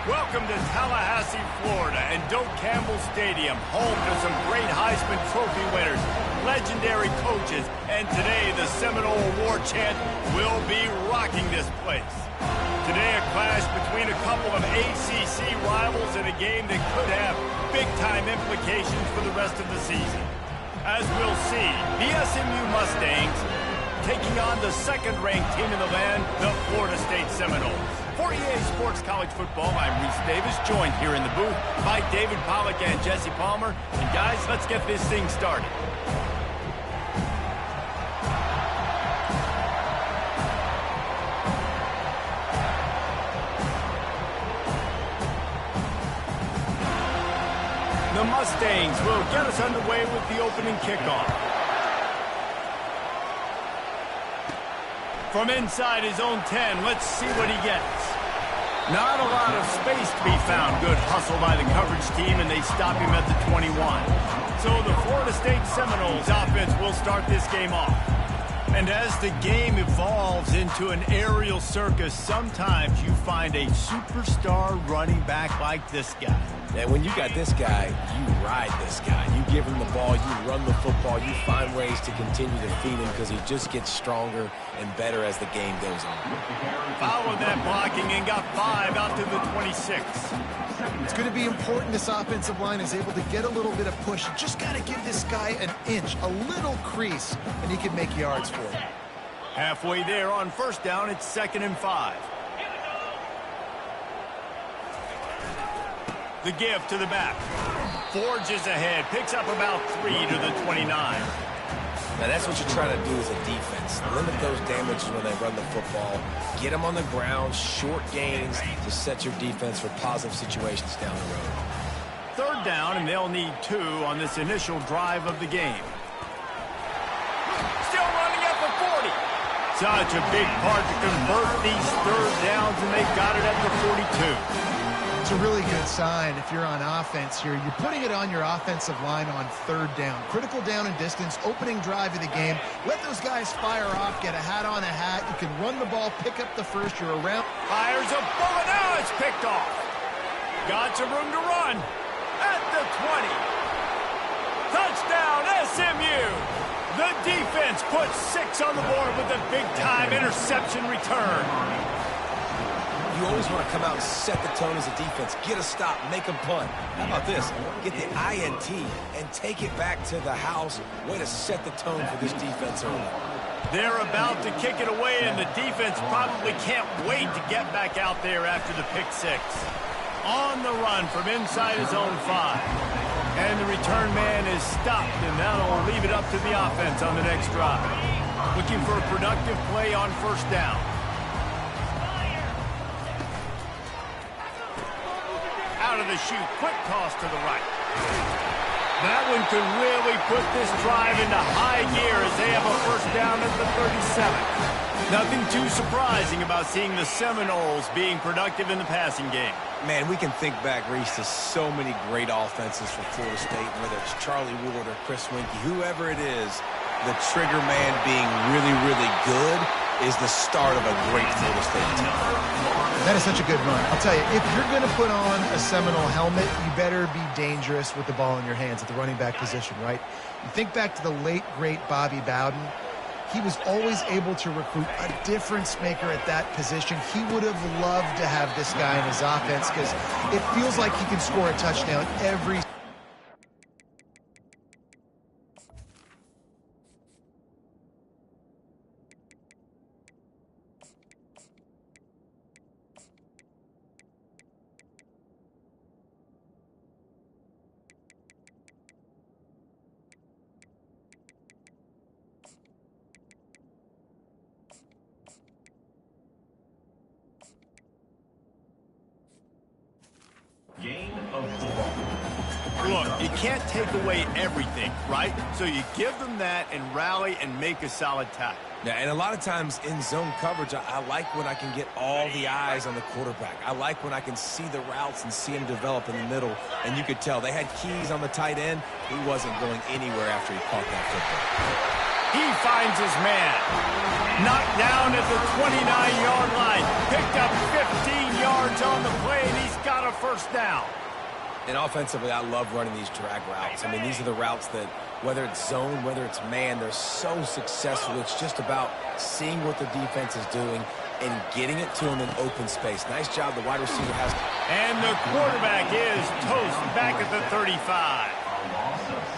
Welcome to Tallahassee, Florida, and Doak Campbell Stadium, home to some great Heisman Trophy winners, legendary coaches, and today the Seminole Award chant will be rocking this place. Today a clash between a couple of ACC rivals in a game that could have big-time implications for the rest of the season. As we'll see, the SMU Mustangs taking on the second-ranked team in the land, the Florida State Seminoles. For EA Sports College Football, I'm Reese Davis, joined here in the booth by David Pollack and Jesse Palmer. And guys, let's get this thing started. The Mustangs will get us underway with the opening kickoff. From inside his own 10, let's see what he gets. Not a lot of space to be found. Good hustle by the coverage team, and they stop him at the 21. So the Florida State Seminoles offense will start this game off. And as the game evolves into an aerial circus, sometimes you find a superstar running back like this guy. And when you got this guy, you ride this guy. You give him the ball, you run the football, you find ways to continue to feed him because he just gets stronger and better as the game goes on. Followed that blocking and got 5 out to the 26. It's going to be important this offensive line is able to get a little bit of push. You just got to give this guy an inch, a little crease, and he can make yards for it. Halfway there on first down, it's 2nd and 5. The give to the back. Forges ahead, picks up about 3 to the 29. Now that's what you're trying to do as a defense. Limit those damages when they run the football. Get them on the ground, short gains to set your defense for positive situations down the road. 3rd down, and they'll need 2 on this initial drive of the game. Still running at the 40. Such a big part to convert these 3rd downs, and they got it at the 42. It's a really good sign if you're on offense here. You're putting it on your offensive line on 3rd down. Critical down and distance, opening drive of the game. Let those guys fire off, get a hat on a hat. You can run the ball, pick up the first. You're around. Fires a bullet. Now it's picked off. Got some room to run. At the 20. Touchdown, SMU. The defense puts 6 on the board with a big-time interception return. You always want to come out and set the tone as a defense. Get a stop, make them punt. How about this? Get the INT and take it back to the house. Way to set the tone for this defense early. They're about to kick it away, and the defense probably can't wait to get back out there after the pick 6. On the run from inside his own 5. And the return man is stopped, and that'll leave it up to the offense on the next drive. Looking for a productive play on first down. Out of the chute, quick toss to the right. That one could really put this drive into high gear as they have a first down at the 37. Nothing too surprising about seeing the Seminoles being productive in the passing game. Man, we can think back, Reese, to so many great offenses for Florida State, whether it's Charlie Ward or Chris Winkie, whoever it is, the trigger man being really, really good is the start of a great Florida State team. That is such a good run. I'll tell you, if you're going to put on a Seminole helmet, you better be dangerous with the ball in your hands at the running back position, right? You think back to the late, great Bobby Bowden. He was always able to recruit a difference maker at that position. He would have loved to have this guy in his offense because it feels like he can score a touchdown every Gain of the ball. Look, you can't take away everything, right? So you give them that and rally and make a solid tackle. Yeah, and a lot of times in zone coverage, I like when I can get all the eyes on the quarterback. I like when I can see the routes and see him develop in the middle. And you could tell they had keys on the tight end. He wasn't going anywhere after he caught that football. He finds his man. Knocked down at the 29-yard line. Picked up 15 yards on the play, and he's got a first down. And offensively, I love running these drag routes. I mean, these are the routes that, whether it's zone, whether it's man, they're so successful. It's just about seeing what the defense is doing and getting it to them in open space. Nice job the wide receiver has. And the quarterback is toast back at the 35.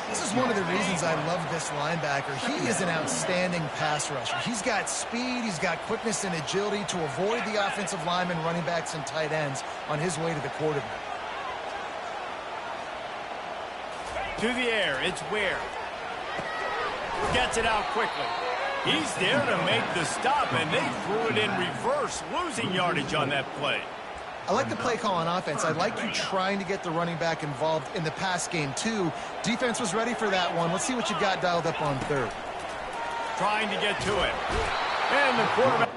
This is one of the reasons I love this linebacker. He is an outstanding pass rusher. He's got speed, he's got quickness and agility to avoid the offensive linemen, running backs, and tight ends on his way to the quarterback. To the air, it's Ware. Gets it out quickly. He's there to make the stop, and they threw it in reverse, losing yardage on that play. I like the play call on offense. I like you trying to get the running back involved in the pass game, too. Defense was ready for that one. Let's see what you got dialed up on third. Trying to get to it. And the quarterback.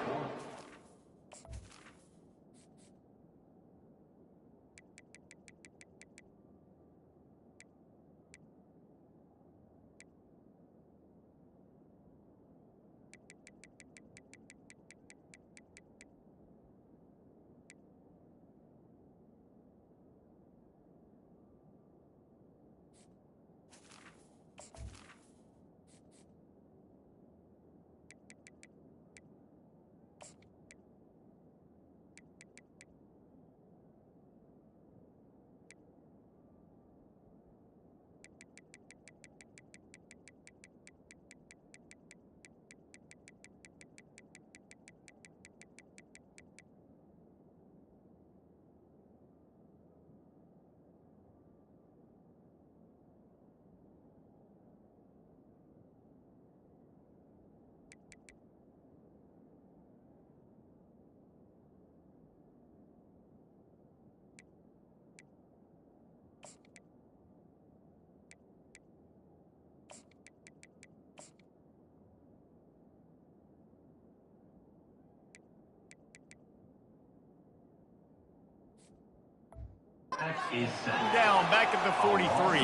Down back at the 43.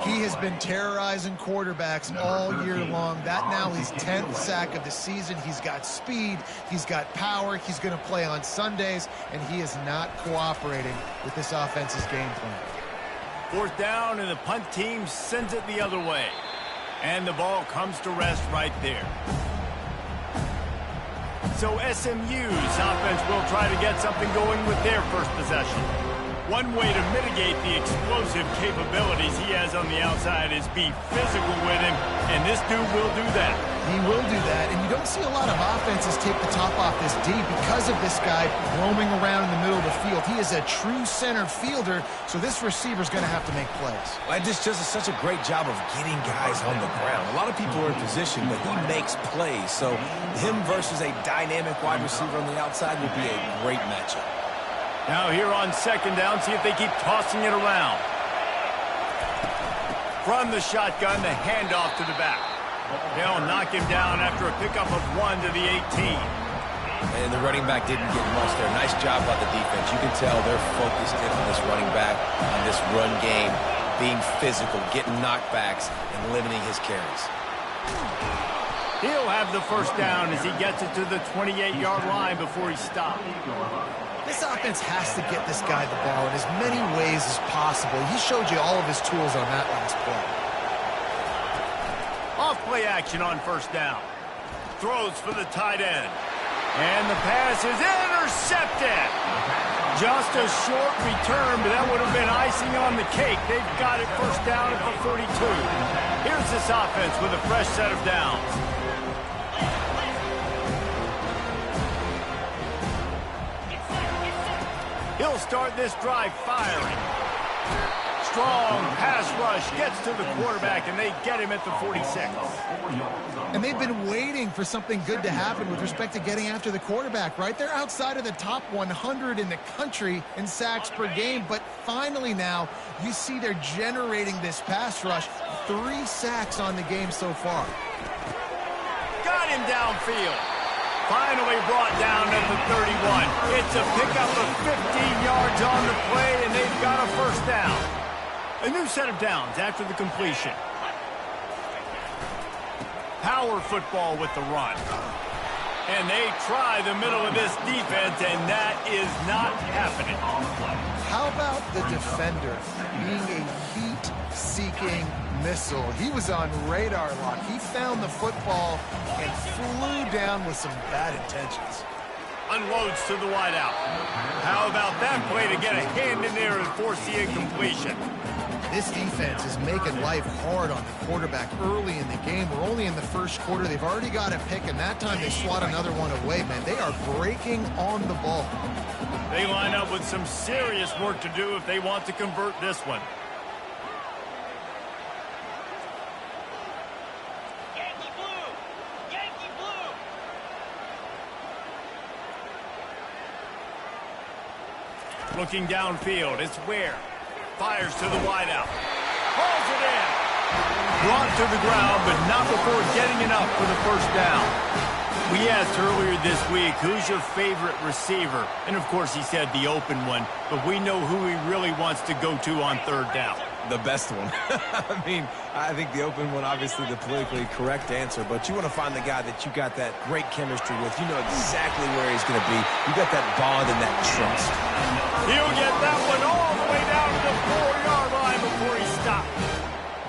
He has been terrorizing quarterbacks all year long. That now his 10th sack of the season. He's got speed, he's got power, he's going to play on Sundays, and he is not cooperating with this offense's game plan. Fourth down, and the punt team sends it the other way. And the ball comes to rest right there. So SMU's offense will try to get something going with their first possession. One way to mitigate the explosive capabilities he has on the outside is be physical with him, and this dude will do that. He will do that, and you don't see a lot of offenses take the top off this D because of this guy roaming around in the middle of the field. He is a true center fielder, so this receiver's going to have to make plays. Well, this just is such a great job of getting guys on the ground. A lot of people are in position, but he makes plays, so him versus a dynamic wide receiver on the outside will be a great matchup. Now here on second down, see if they keep tossing it around. From the shotgun, the handoff to the back. They'll knock him down after a pickup of 1 to the 18. And the running back didn't get much there. Nice job by the defense. You can tell they're focused in on this running back, on this run game, being physical, getting knockbacks, and limiting his carries. He'll have the first down as he gets it to the 28-yard line before he stopped. This offense has to get this guy the ball in as many ways as possible. He showed you all of his tools on that last play. Off-play action on first down. Throws for the tight end. And the pass is intercepted. Just a short return, but that would have been icing on the cake. They've got it first down at the 32. Here's this offense with a fresh set of downs. He'll start this drive firing. Strong pass rush gets to the quarterback, and they get him at the 46. And they've been waiting for something good to happen with respect to getting after the quarterback, right? They're outside of the top 100 in the country in sacks per game, but finally now you see they're generating this pass rush. 3 sacks on the game so far. Got him downfield. Finally brought down at the 31. It's a pickup of 15 yards on the play, and they've got a first down. A new set of downs after the completion. Power football with the run. And they try the middle of this defense, and that is not happening. about the defender being a heat-seeking missile? He was on radar lock. He found the football and flew down with some bad intentions. Unloads to the wideout. How about that play to get a hand in there and force the incompletion? This defense is making life hard on the quarterback early in the game. We're only in the first quarter. They've already got a pick, and that time they swat another one away, man. They are breaking on the ball. They line up with some serious work to do if they want to convert this one. Yankee blue! Yankee blue! Looking downfield, it's Ware. Fires to the wideout. Hauls it in. Brought to the ground, but not before getting enough for the first down. We asked earlier this week, who's your favorite receiver? And, of course, he said the open one, but we know who he really wants to go to on third down. The best one. I mean, I think the open one, obviously the politically correct answer, but you want to find the guy that you got that great chemistry with. You know exactly where he's going to be. You got that bond and that trust. He'll get that one all the way down to the 4-yard line before he stops.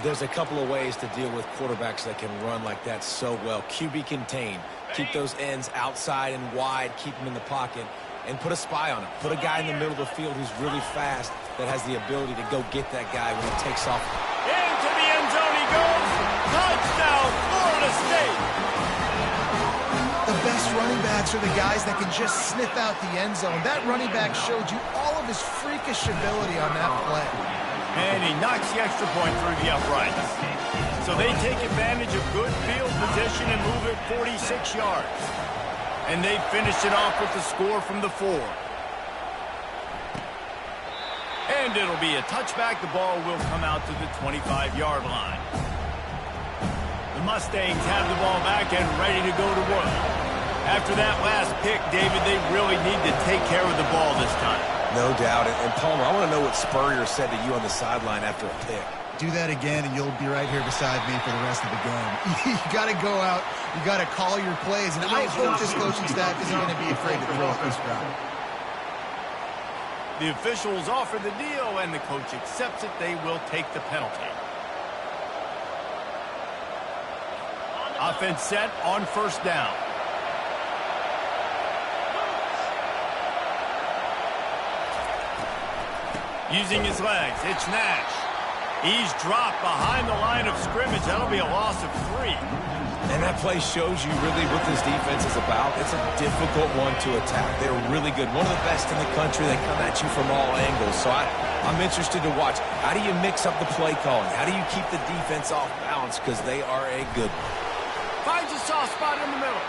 There's a couple of ways to deal with quarterbacks that can run like that so well. QB contain. Keep those ends outside and wide. Keep them in the pocket. And put a spy on him. Put a guy in the middle of the field who's really fast that has the ability to go get that guy when he takes off. Into the end zone he goes. Touchdown, Florida State. The best running backs are the guys that can just sniff out the end zone. That running back showed you all of his freakish ability on that play. And he knocks the extra point through the uprights. So they take advantage of good field position and move it 46 yards. And they finish it off with the score from the 4. And it'll be a touchback. The ball will come out to the 25-yard line. The Mustangs have the ball back and ready to go to work. After that last pick, David, they really need to take care of the ball this time. No doubt. And Palmer, I want to know what Spurrier said to you on the sideline after a pick. Do that again, and you'll be right here beside me for the rest of the game. You got to go out. You got to call your plays. And I hope this coaching staff isn't going to be afraid to throw this route. The officials offer the deal, and the coach accepts it. They will take the penalty. Offense set on first down. Using his legs, it's Nash. He's dropped behind the line of scrimmage. That'll be a loss of 3. And that play shows you really what this defense is about. It's a difficult one to attack. They're really good. One of the best in the country. They come at you from all angles. So I'm interested to watch. How do you mix up the play calling? How do you keep the defense off balance? Because they are a good one. Finds a soft spot in the middle.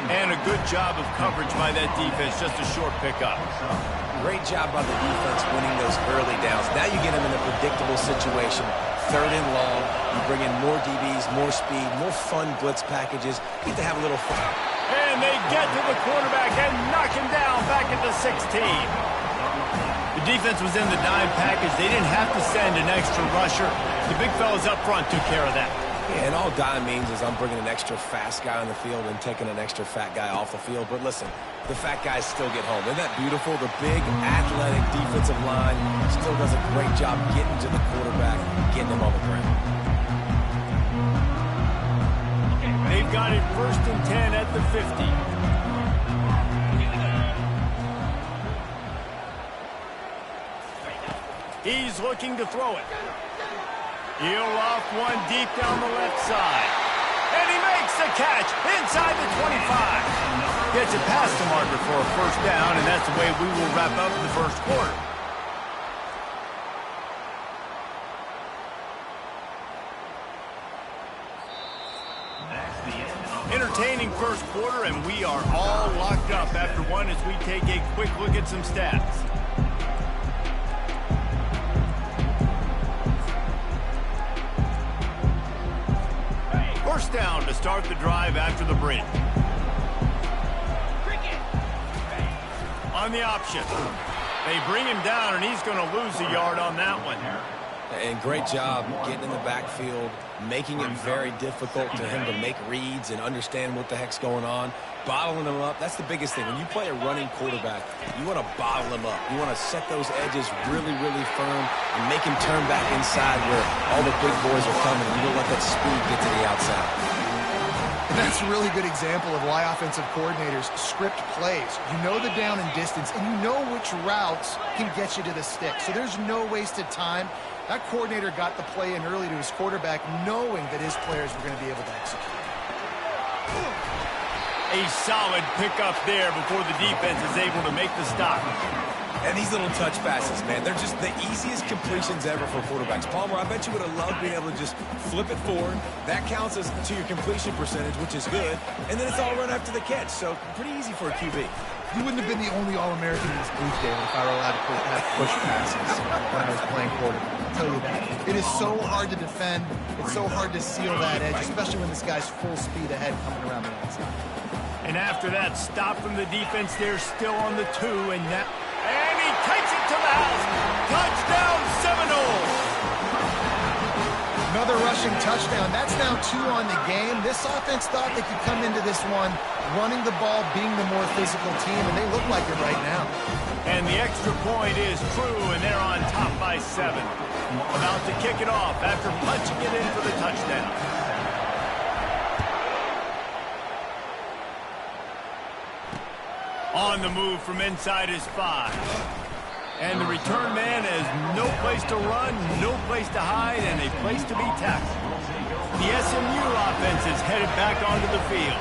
And a good job of coverage by that defense. Just a short pickup. Great job by the defense winning those early downs. Now you get them in a predictable situation. 3rd and long. You bring in more DBs, more speed, more fun blitz packages. You get to have a little fun. And they get to the quarterback and knock him down back at the 16. The defense was in the dime package. They didn't have to send an extra rusher. The big fellas up front took care of that. Yeah, and all dime means is I'm bringing an extra fast guy on the field and taking an extra fat guy off the field. But listen, the fat guys still get home. Isn't that beautiful? The big, athletic defensive line still does a great job getting to the quarterback, getting him on the ground. They've got it 1st and 10 at the 50. He's looking to throw it. He'll off one deep down the left side. And he makes the catch inside the 25. Gets it past the marker for a first down, and that's the way we will wrap up the first quarter. Entertaining first quarter, and we are all locked up after one as we take a quick look at some stats. First down to start the drive after the break. On the option. They bring him down, and he's going to lose a yard on that one. And great job getting in the backfield, making it very difficult to him to make reads and understand what the heck's going on. Bottling them up, that's the biggest thing. When you play a running quarterback, you want to bottle them up. You want to set those edges really, really firm and make him turn back inside where all the big boys are coming. You don't let that speed get to the outside. And that's a really good example of why offensive coordinators script plays. You know the down and distance, and you know which routes can get you to the stick. So there's no wasted time. That coordinator got the play in early to his quarterback, knowing that his players were going to be able to execute. A solid pickup there before the defense is able to make the stop. And these little touch passes, man, they're just the easiest completions ever for quarterbacks. Palmer, I bet you would have loved being able to just flip it forward. That counts as to your completion percentage, which is good. And then it's all run after the catch, so pretty easy for a QB. You wouldn't have been the only All-American in this booth, David, if I were allowed to have push passes when I was playing quarterback. I'll tell you that. It is so hard to defend. It's so hard to seal that edge, especially when this guy's full speed ahead coming around the outside. And after that stop from the defense, they're still on the 2, and he takes it to the house. Touchdown, Seminoles! Another rushing touchdown. That's now 2 on the game. This offense thought they could come into this one running the ball, being the more physical team, and they look like it right now. And the extra point is true, and they're on top by 7. About to kick it off after punching it in for the touchdown. On the move from inside his 5. And the return man has no place to run, no place to hide, and a place to be tackled. The SMU offense is headed back onto the field.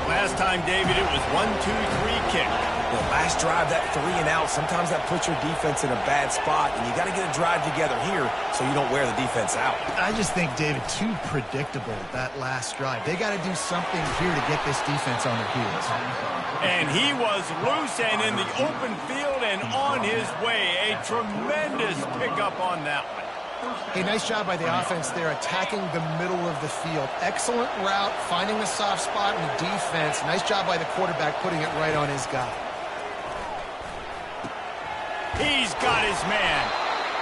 Last time, David, it was 1-2-3 kick. Well, last drive, that 3 and out, sometimes that puts your defense in a bad spot, and you got to get a drive together here so you don't wear the defense out. I just think, David, too predictable, that last drive. They got to do something here to get this defense on their heels. And he was loose and in the open field and on his way. A tremendous pickup on that one. Hey, nice job by the offense there, attacking the middle of the field. Excellent route, finding the soft spot in the defense. Nice job by the quarterback putting it right on his guy. He's got his man.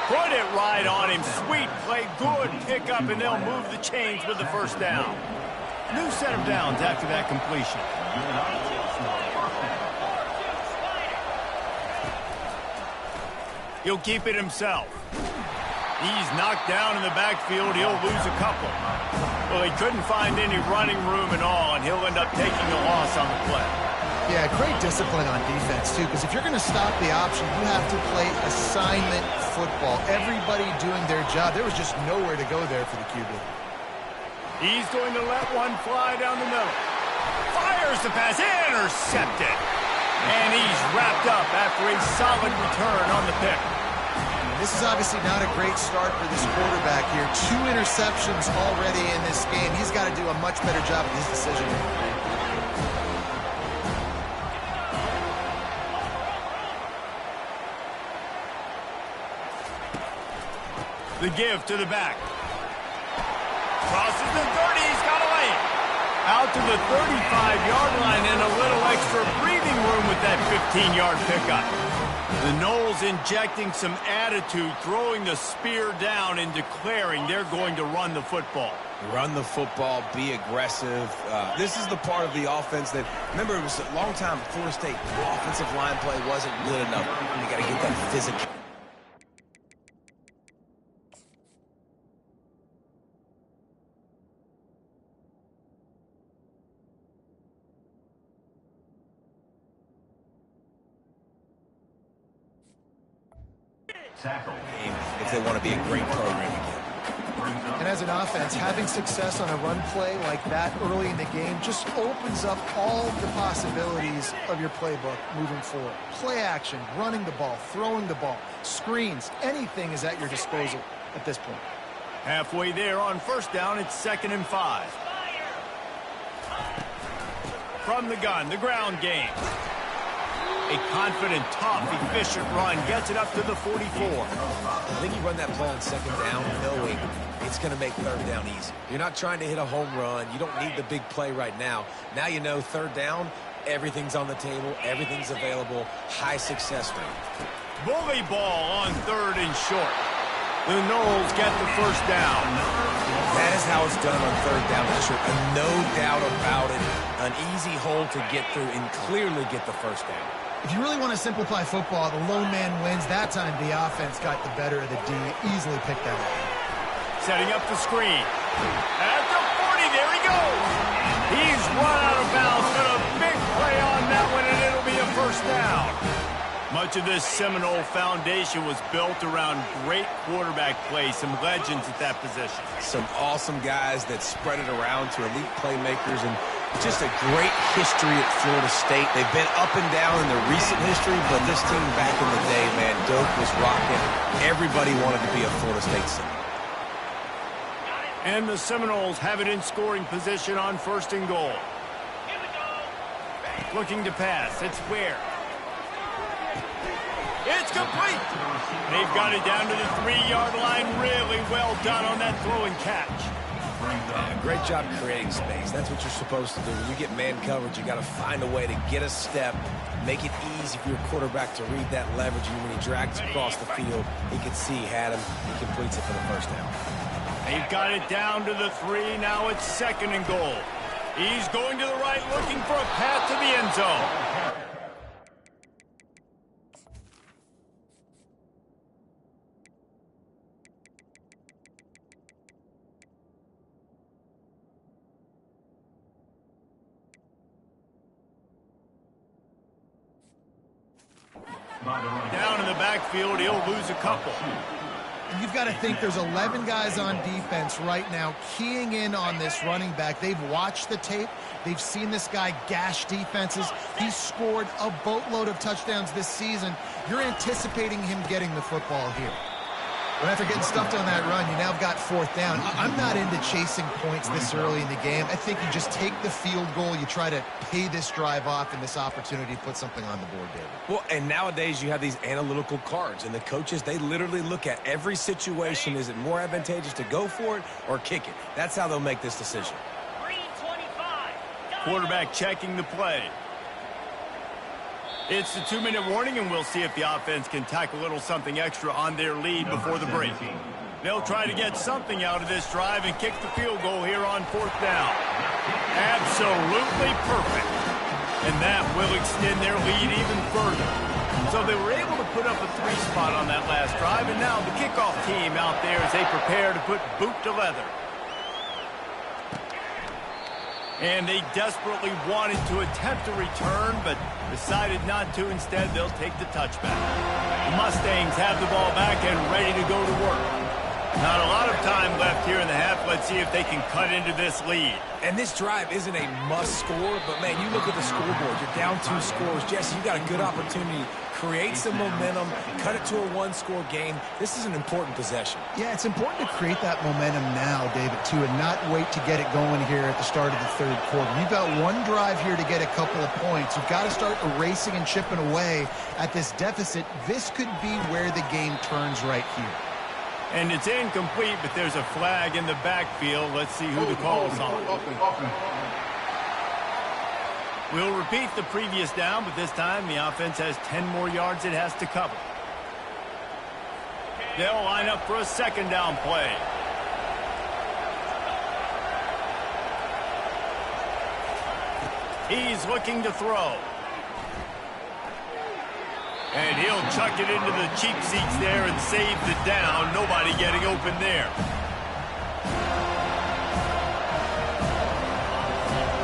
Put it right on him. Sweet play, good pickup, and they'll move the chains with the first down. New set of downs after that completion. He'll keep it himself. He's knocked down in the backfield. He'll lose a couple. Well, he couldn't find any running room at all, and he'll end up taking the loss on the play. Yeah, great discipline on defense, too, because if you're going to stop the option, you have to play assignment football. Everybody doing their job. There was just nowhere to go there for the QB. He's going to let one fly down the middle. Fires the pass, intercepted. And he's wrapped up after a solid return on the pick. This is obviously not a great start for this quarterback here. 2 interceptions already in this game. He's got to do a much better job of his decision. The give to the back. Crosses the 30, he's got a lane. Out to the 35-yard line and a little extra breathing room with that 15-yard pickup. The Noles injecting some attitude, throwing the spear down and declaring they're going to run the football. Run the football, be aggressive. This is the part of the offense that, remember, it was a long time Florida State offensive line play wasn't good enough. You got to get that physical. If they want to be a great program again. And as an offense, having success on a run play like that early in the game just opens up all the possibilities of your playbook moving forward. Play action, running the ball, throwing the ball, screens, anything is at your disposal at this point. Halfway there on first down, it's 2nd and 5. From the gun, the ground game. A confident, tough, efficient run gets it up to the 44. I think you run that play on 2nd down knowing it's going to make 3rd down easy. You're not trying to hit a home run. You don't need the big play right now. Now you know 3rd down, everything's on the table, everything's available, high success rate. Bully ball on 3rd and short. The Noles get the first down. That is how it's done on third down. No doubt about it. An easy hole to get through and clearly get the first down. If you really want to simplify football, the lone man wins. That time the offense got the better of the D. Easily picked that up. Setting up the screen. At the 40, there he goes. He's run out of bounds, but a big play on that one, and it'll be a first down. Much of this Seminole foundation was built around great quarterback play, some legends at that position. Some awesome guys that spread it around to elite playmakers, and just a great history at Florida State. They've been up and down in their recent history, but this team back in the day, man, Doak was rocking. Everybody wanted to be a Florida State Seminole. And the Seminoles have it in scoring position on first and goal. Looking to pass. It's Ware. It's complete. They've got it down to the 3-yard line. Really well done on that throw and catch. Yeah, great job creating space. That's what you're supposed to do. When you get man coverage, you got to find a way to get a step, make it easy for your quarterback to read that leverage. And when he drags across the field, he can see he had him. He completes it for the first down. They've got it down to the 3. Now it's second and goal. He's going to the right, looking for a path to the end zone. Down in the backfield, he'll lose a couple. You've got to think there's 11 guys on defense right now keying in on this running back. They've watched the tape. They've seen this guy gash defenses. He's scored a boatload of touchdowns this season. You're anticipating him getting the football here. But after getting stuffed on that run, you now got fourth down. I'm not into chasing points this early in the game. I think you just take the field goal. You try to pay this drive off and this opportunity to put something on the board, David. Well, and nowadays you have these analytical cards, and the coaches, they literally look at every situation. Is it more advantageous to go for it or kick it? That's how they'll make this decision. 3:25. Quarterback checking the play. It's the 2-minute warning, and we'll see if the offense can tack a little something extra on their lead before the break. They'll try to get something out of this drive and kick the field goal here on fourth down. Absolutely perfect. And that will extend their lead even further. So they were able to put up a 3 spot on that last drive, and now the kickoff team out there as they prepare to put boot to leather. And they desperately wanted to attempt a return, but decided not to. Instead, they'll take the touchback. The Mustangs have the ball back and ready to go to work. Not a lot of time left here in the half. Let's see if they can cut into this lead. And this drive isn't a must score, but, man, you look at the scoreboard. You're down 2 scores. Jesse, you got a good opportunity. Create some momentum. Cut it to a 1-score game. This is an important possession. Yeah, it's important to create that momentum now, David, too, and not wait to get it going here at the start of the third quarter. You've got one drive here to get a couple of points. You've got to start erasing and chipping away at this deficit. This could be where the game turns right here. And it's incomplete, but there's a flag in the backfield. Let's see who the call's on. We'll repeat the previous down, but this time the offense has 10 more yards it has to cover. They'll line up for a second down play. He's looking to throw. And he'll chuck it into the cheap seats there and save the down. Nobody getting open there.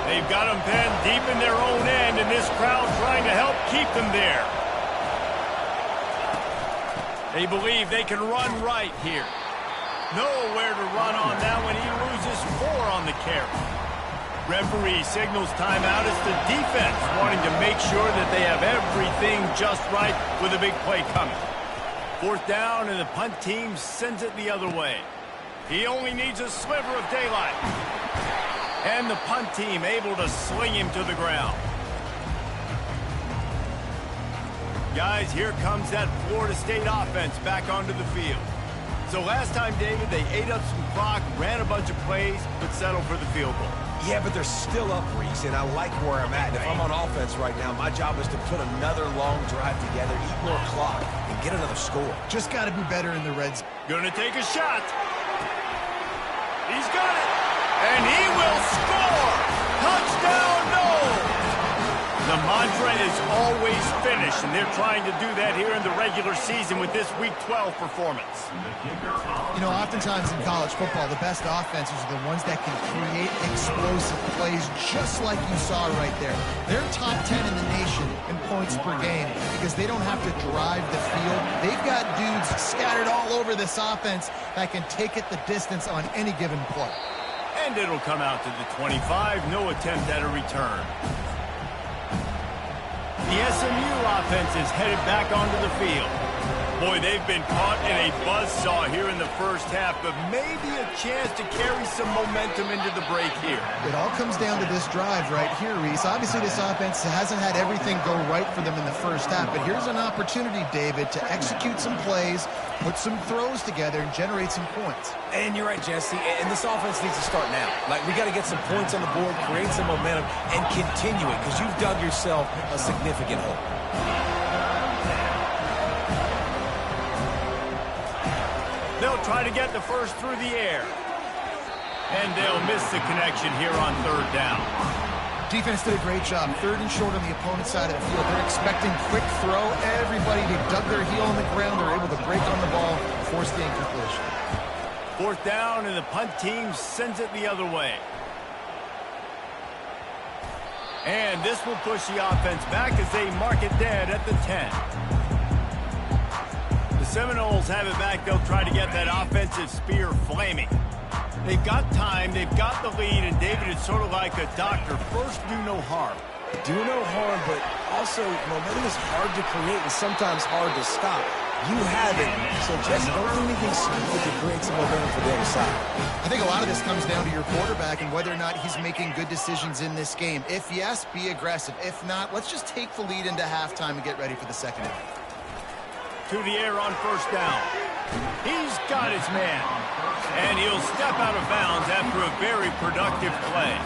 They've got them penned deep in their own end, and this crowd trying to help keep them there. They believe they can run right here. Nowhere to run on that one. He loses 4 on the carry. Referee signals timeout. It's the defense wanting to make sure that they have everything just right with a big play coming. Fourth down, and the punt team sends it the other way. He only needs a sliver of daylight. And the punt team able to sling him to the ground. Guys, here comes that Florida State offense back onto the field. So last time, David, they ate up some clock, ran a bunch of plays, but settled for the field goal. Yeah, but they're still up, Reese, and I like where I'm at. And if I'm on offense right now, my job is to put another long drive together, eat more clock, and get another score. Just got to be better in the red zone. Gonna take a shot. He's got it. And he will score. Touchdown, no. The mantra is always finish, and they're trying to do that here in the regular season with this Week 12 performance. You know, oftentimes in college football, the best offenses are the ones that can create explosive plays just like you saw right there. They're top 10 in the nation in points per game because they don't have to drive the field. They've got dudes scattered all over this offense that can take it the distance on any given play. And it'll come out to the 25, no attempt at a return. The SMU offense is headed back onto the field. Boy, they've been caught in a buzzsaw here in the first half, but maybe a chance to carry some momentum into the break here. It all comes down to this drive right here, Reese. Obviously, this offense hasn't had everything go right for them in the first half, but here's an opportunity, David, to execute some plays, put some throws together, and generate some points. And you're right, Jesse, and this offense needs to start now. Like, we got to get some points on the board, create some momentum, and continue it, because you've dug yourself a significant hole. They'll try to get the first through the air. And they'll miss the connection here on third down. Defense did a great job. Third and short on the opponent's side of the field. They're expecting quick throw. Everybody, they dug their heel on the ground. They're able to break on the ball, force the incompletion. Fourth down, and the punt team sends it the other way. And this will push the offense back as they mark it dead at the 10. The Seminoles have it back. They'll try to get that offensive spear flaming. They've got time, they've got the lead, and David, it's sort of like a doctor. First, do no harm. Do no harm, but also momentum is hard to create and sometimes hard to stop. You have it, so Jesse, don't do anything stupid to create some momentum for the other side. I think a lot of this comes down to your quarterback and whether or not he's making good decisions in this game. If yes, be aggressive. If not, let's just take the lead into halftime and get ready for the second half. To the air on first down. He's got his man. And he'll step out of bounds after a very productive play.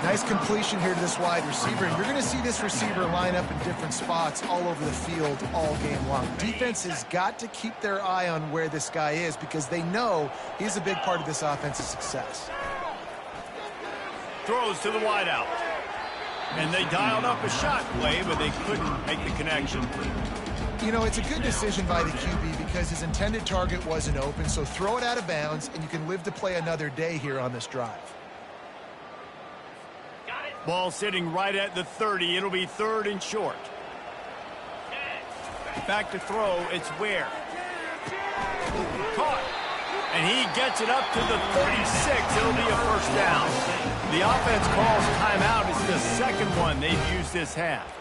Nice completion here to this wide receiver. And you're going to see this receiver line up in different spots all over the field all game long. Defense has got to keep their eye on where this guy is because they know he's a big part of this offense's success. Throws to the wideout. And they dialed up a shot play, but they couldn't make the connection. You know, it's a good decision by the QB because his intended target wasn't open, so throw it out of bounds, and you can live to play another day here on this drive. Ball sitting right at the 30. It'll be third and short. Back to throw. It's Ware. Caught. And he gets it up to the 36. It'll be a first down. The offense calls timeout. It's the second one they've used this half.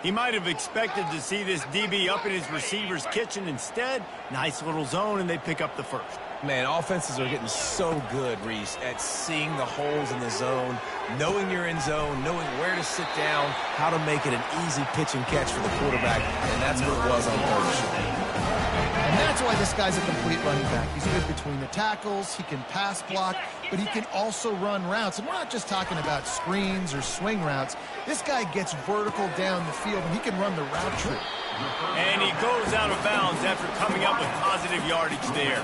He might have expected to see this DB up in his receiver's kitchen. Instead, nice little zone, and they pick up the first. Man, offenses are getting so good, Reese, at seeing the holes in the zone, knowing you're in zone, knowing where to sit down, how to make it an easy pitch and catch for the quarterback, and that's what it was on third and short. And that's why this guy's a complete running back. He's good between the tackles, he can pass block, but he can also run routes. And we're not just talking about screens or swing routes. This guy gets vertical down the field, and he can run the route tree. And he goes out of bounds after coming up with positive yardage there.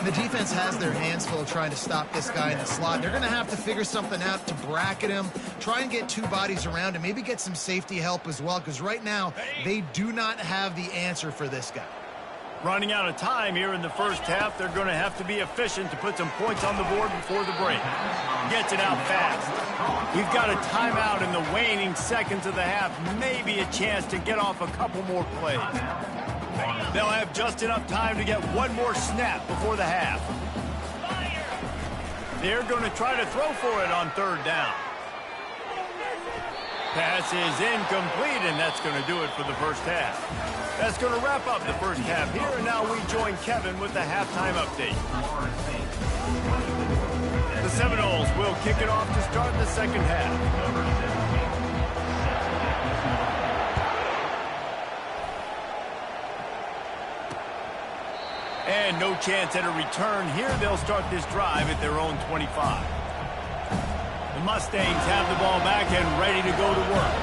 The defense has their hands full trying to stop this guy in the slot. They're going to have to figure something out to bracket him, try and get two bodies around him, maybe get some safety help as well, because right now they do not have the answer for this guy. Running out of time here in the first half, they're going to have to be efficient to put some points on the board before the break. Gets it out fast. We've got a timeout in the waning seconds of the half, maybe a chance to get off a couple more plays. They'll have just enough time to get one more snap before the half. They're going to try to throw for it on third down. Pass is incomplete, and that's going to do it for the first half. That's going to wrap up the first half here, and now we join Kevin with the halftime update. The Seminoles will kick it off to start the second half. And no chance at a return here. They'll start this drive at their own 25. The Mustangs have the ball back and ready to go to work.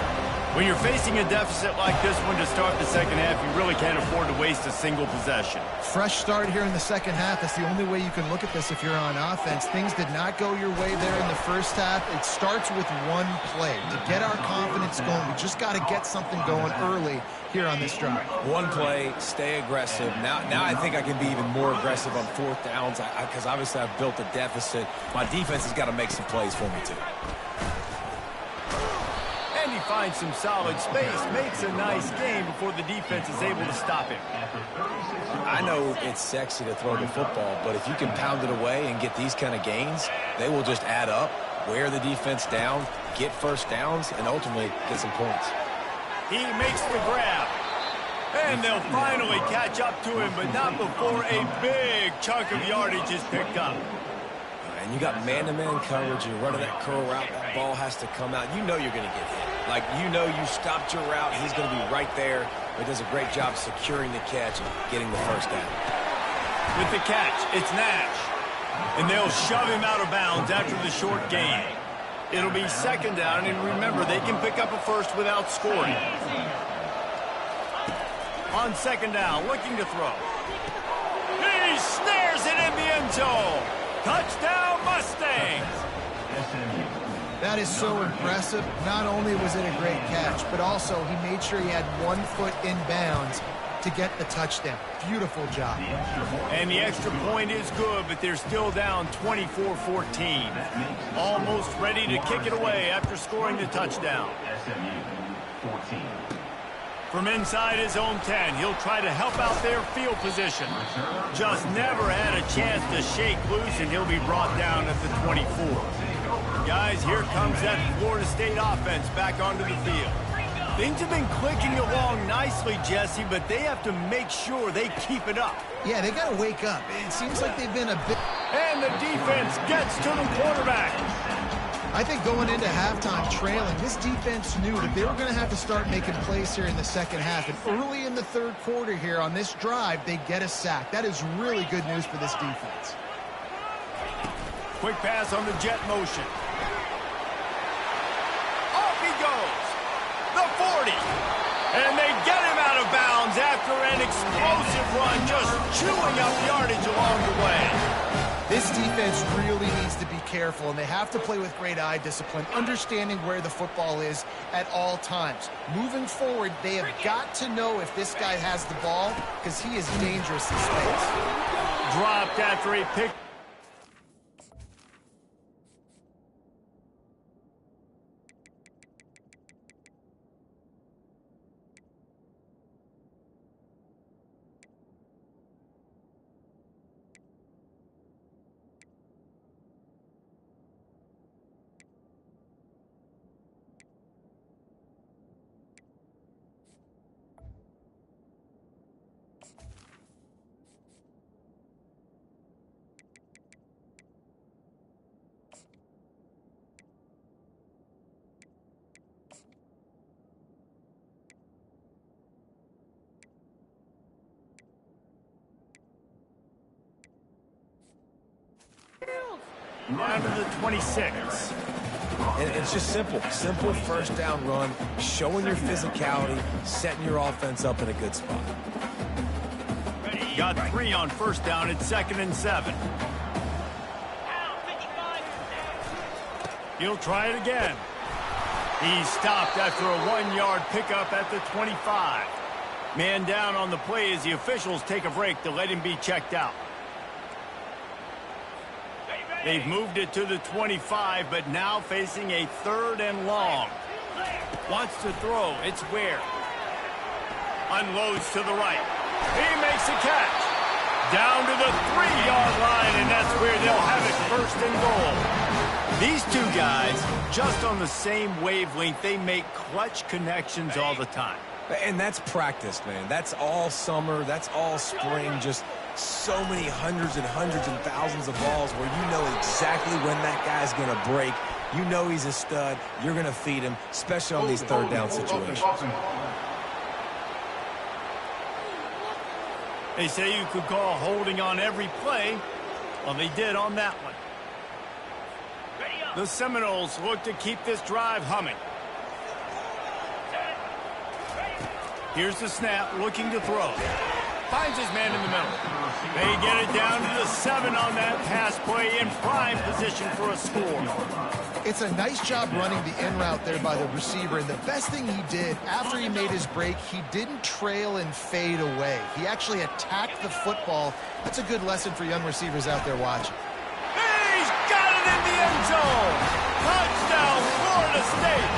When you're facing a deficit like this one to start the second half, you really can't afford to waste a single possession. Fresh start here in the second half. That's the only way you can look at this if you're on offense. Things did not go your way there in the first half. It starts with one play. To get our confidence going, we just got to get something going early here on this drive. One play, stay aggressive. Now I think I can be even more aggressive on fourth downs because obviously I've built a deficit. My defense has got to make some plays for me too. And he finds some solid space, makes a nice game before the defense is able to stop him. I know it's sexy to throw the football, but if you can pound it away and get these kind of gains, they will just add up, wear the defense down, get first downs, and ultimately get some points. He makes the grab. And they'll finally catch up to him, but not before a big chunk of yardage is picked up. And you got man-to-man coverage. You're running that curl route. That ball has to come out. You know you're going to get hit. Like, you know you stopped your route. He's going to be right there. He does a great job securing the catch and getting the first down. With the catch, it's Nash. And they'll shove him out of bounds after the short gain. It'll be second down, and remember, they can pick up a first without scoring. On second down, looking to throw. He snares it in the end zone. Touchdown, Mustangs! That is so impressive. Not only was it a great catch, but also he made sure he had 1 foot in bounds to get the touchdown. Beautiful job. And the extra point is good, but they're still down 24-14. Almost ready to kick it away after scoring the touchdown. SMU 14. From inside his own 10, he'll try to help out their field position. Just never had a chance to shake loose, and he'll be brought down at the 24. Guys, here comes that Florida State offense back onto the field. Things have been clicking along nicely, Jesse, but they have to make sure they keep it up. Yeah, they got to wake up. It seems like they've been a bit... And the defense gets to the quarterback. I think going into halftime trailing, this defense knew that they were going to have to start making plays here in the second half. And early in the third quarter here on this drive, they get a sack. That is really good news for this defense. Quick pass on the jet motion. Off he goes. The 40. And they get him out of bounds after an explosive run, just chewing up yardage along the way. This defense really needs to be careful, and they have to play with great eye discipline, understanding where the football is at all times. Moving forward, they have got to know if this guy has the ball, because he is dangerous in space. Dropped after a pick. Down to the 26. And it's just simple. Simple first down run, showing your physicality, setting your offense up in a good spot. Got 3 on first down at 2nd and 7. He'll try it again. He's stopped after a 1-yard pickup at the 25. Man down on the play as the officials take a break to let him be checked out. They've moved it to the 25, but now facing a 3rd and long. Wants to throw. It's Ware. Unloads to the right. He makes a catch. Down to the 3-yard line, and that's where they'll have it 1st and goal. These two guys, just on the same wavelength, they make clutch connections all the time. And that's practice, man. That's all summer. That's all spring. Just so many hundreds and thousands of balls where you know exactly when that guy's going to break. You know he's a stud. You're going to feed him, especially on these third down situations. They say you could call holding on every play. Well, they did on that one. Ready up. The Seminoles look to keep this drive humming. Here's the snap, looking to throw. Finds his man in the middle. They get it down to the 7 on that pass play, in prime position for a score. It's a nice job running the in route there by the receiver, and the best thing he did after he made his break, he didn't trail and fade away. He actually attacked the football. That's a good lesson for young receivers out there watching. He's got it in the end zone. Touchdown, Florida State.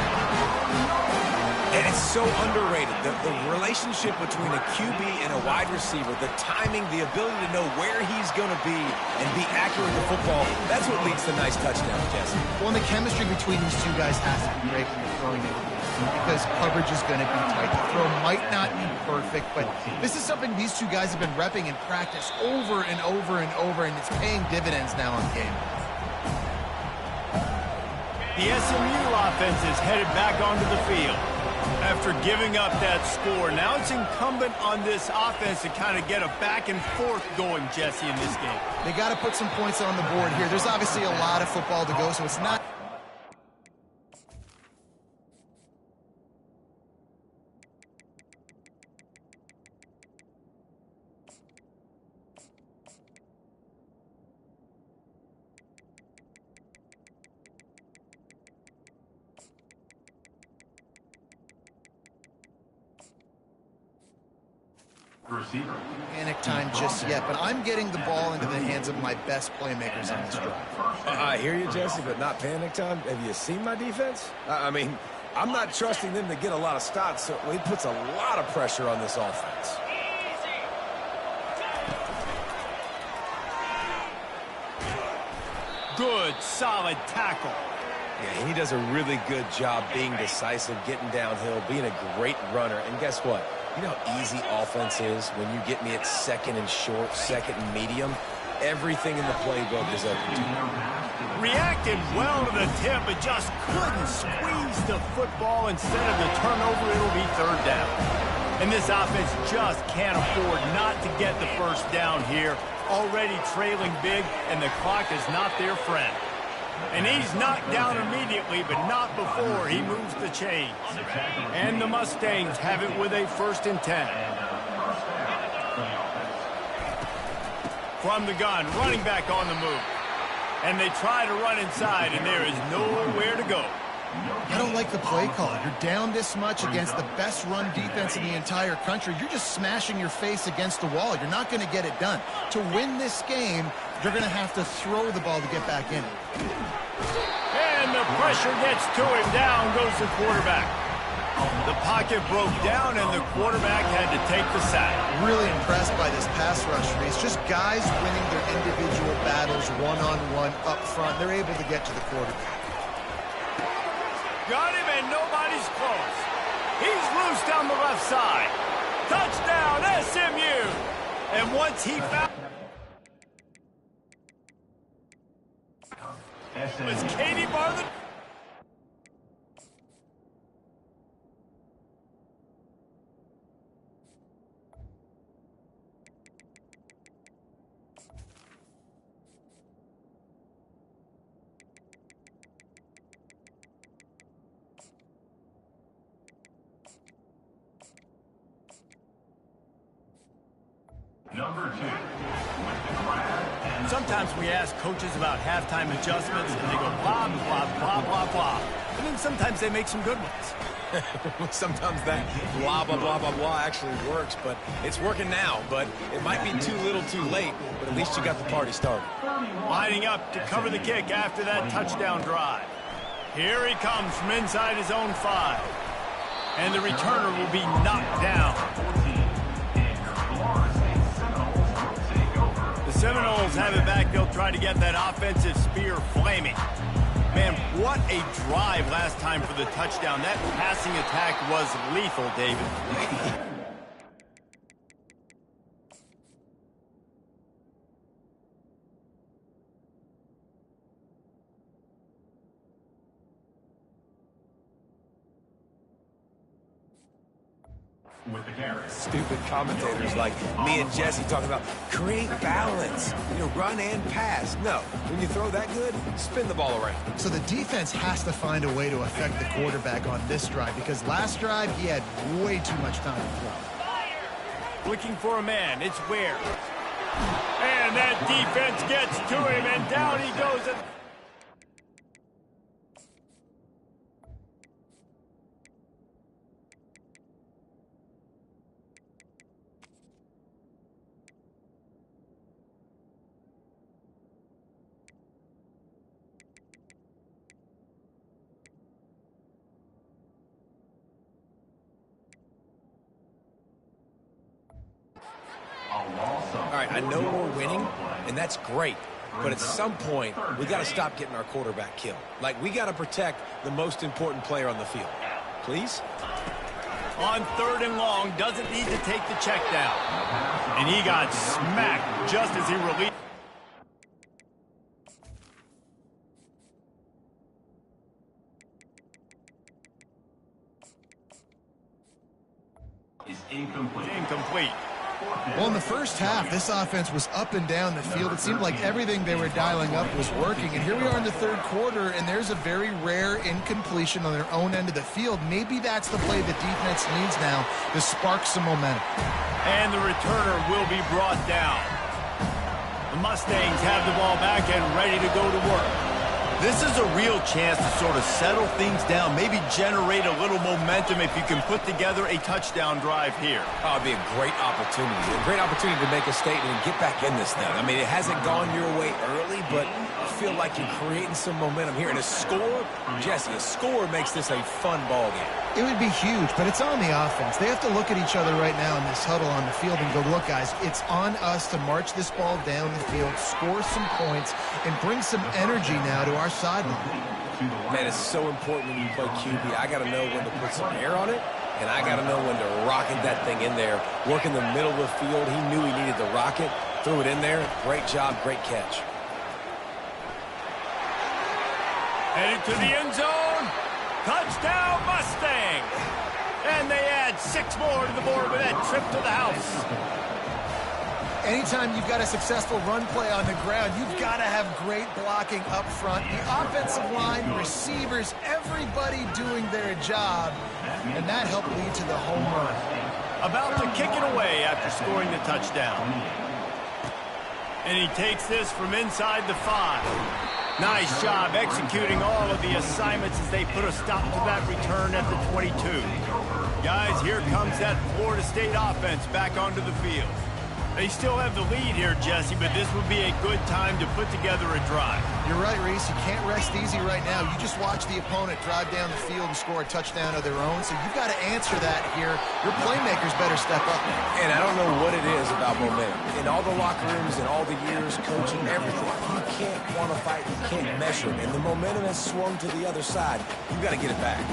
And it's so underrated. The relationship between a QB and a wide receiver, the timing, the ability to know where he's going to be and be accurate with the football, that's what leads to nice touchdowns, Jesse. Well, and the chemistry between these two guys has to be great when you're throwing it because coverage is going to be tight. The throw might not be perfect, but this is something these two guys have been repping in practice over and over and over, and it's paying dividends now on game. The SMU offense is headed back onto the field. After giving up that score, now it's incumbent on this offense to kind of get a back and forth going, Jesse, in this game. They got to put some points on the board here. There's obviously a lot of football to go, so it's not... Receiver. panic time just yet, but I'm getting the ball into the hands of my best playmakers on this drive. I hear you, Jesse, but not panic time. Have you seen my defense? I mean, I'm not trusting them to get a lot of stops, so he puts a lot of pressure on this offense. Good, solid tackle. Yeah, he does a really good job being decisive, getting downhill, being a great runner. And guess what? You know how easy offense is when you get me at second and short, second and medium? Everything in the playbook is open to you. Reacted well to the tip, but just couldn't squeeze the football. Instead of the turnover, it'll be third down. And this offense just can't afford not to get the first down here. Already trailing big, and the clock is not their friend. And he's knocked down immediately, but not before he moves the chains. And the Mustangs have it with a 1st and 10. From the gun, running back on the move. And they try to run inside, and there is nowhere to go. I don't like the play call. You're down this much against the best run defense in the entire country. You're just smashing your face against the wall. You're not going to get it done. To win this game, you're going to have to throw the ball to get back in it. And the pressure gets to him. Down goes the quarterback. The pocket broke down, and the quarterback had to take the sack. Really impressed by this pass rush, Reese. Just guys winning their individual battles one-on-one up front. They're able to get to the quarterback. Got him, and nobody's close. He's loose down the left side. Touchdown, SMU! And once he found... was Katie Barthen. Number 2, with the grab and Sometimes we ask coaches about halftime adjustments, and they go blah, blah, blah, blah, blah. And then sometimes they make some good ones. Sometimes that blah, blah, blah, blah, blah actually works, but it's working now. But it might be too little too late, but at least you got the party started. Lining up to cover the kick after that touchdown drive. Here he comes from inside his own 5. And the returner will be knocked down. 14. And your Florida State Seminoles will take over. The Seminoles have it back. They'll try to get that offensive spear flaming. Man, what a drive last time for the touchdown. That passing attack was lethal, David. with the carry. Stupid commentators like me and Jesse talking about create balance, run and pass. No, when you throw that good, spin the ball around. So the defense has to find a way to affect the quarterback on this drive because last drive he had way too much time to throw. Looking for a man, it's Ware. And that defense gets to him, and down he goes. All right, I know we're winning, and that's great. But at some point, we got to stop getting our quarterback killed. Like, we got to protect the most important player on the field. Please? On 3rd and long, doesn't need to take the check down. And he got smacked just as he released. Is incomplete. Incomplete. Well, in the first half, this offense was up and down the field. It seemed like everything they were dialing up was working. And here we are in the 3rd quarter, and there's a very rare incompletion on their own end of the field. Maybe that's the play the defense needs now to spark some momentum. And the returner will be brought down. The Mustangs have the ball back and ready to go to work. This is a real chance to sort of settle things down, maybe generate a little momentum if you can put together a touchdown drive here. Oh, it'd be a great opportunity. A great opportunity to make a statement and get back in this thing. I mean, it hasn't gone your way early, but I feel like you're creating some momentum here. And a score, Jesse, a score makes this a fun ball game. It would be huge, but it's on the offense. They have to look at each other right now in this huddle on the field and go, look, guys, it's on us to march this ball down the field, score some points, and bring some energy now to our sideline. Man, it's so important when you play QB. I got to know when to put some air on it, and I got to know when to rocket that thing in there. Work in the middle of the field. He knew he needed to rocket, threw it in there. Great job, great catch. Headed to the end zone. Touchdown, Mustang! And they add 6 more to the board with that trip to the house. Anytime you've got a successful run play on the ground, you've got to have great blocking up front. The offensive line, receivers, everybody doing their job. And that helped lead to the home run. About to kick it away after scoring the touchdown. And he takes this from inside the 5. Nice job executing all of the assignments as they put a stop to that return at the 22. Guys, here comes that Florida State offense back onto the field. They still have the lead here, Jesse, but this would be a good time to put together a drive. You're right, Reese. You can't rest easy right now. You just watch the opponent drive down the field and score a touchdown of their own, so you've got to answer that here. Your playmakers better step up. And I don't know what it is about momentum. In all the locker rooms and all the years coaching, everything, you can't quantify it, you can't measure it. And the momentum has swung to the other side. You've got to get it back.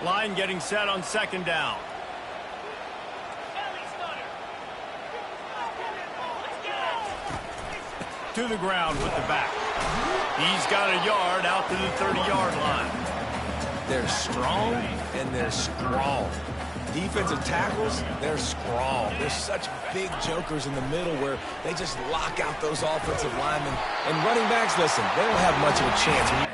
Line getting set on 2nd down. To the ground with the back. He's got a yard out to the 30-yard line. They're strong and they're strong. Defensive tackles, they're strong. They're such big jokers in the middle where they just lock out those offensive linemen. And running backs, listen, they don't have much of a chance.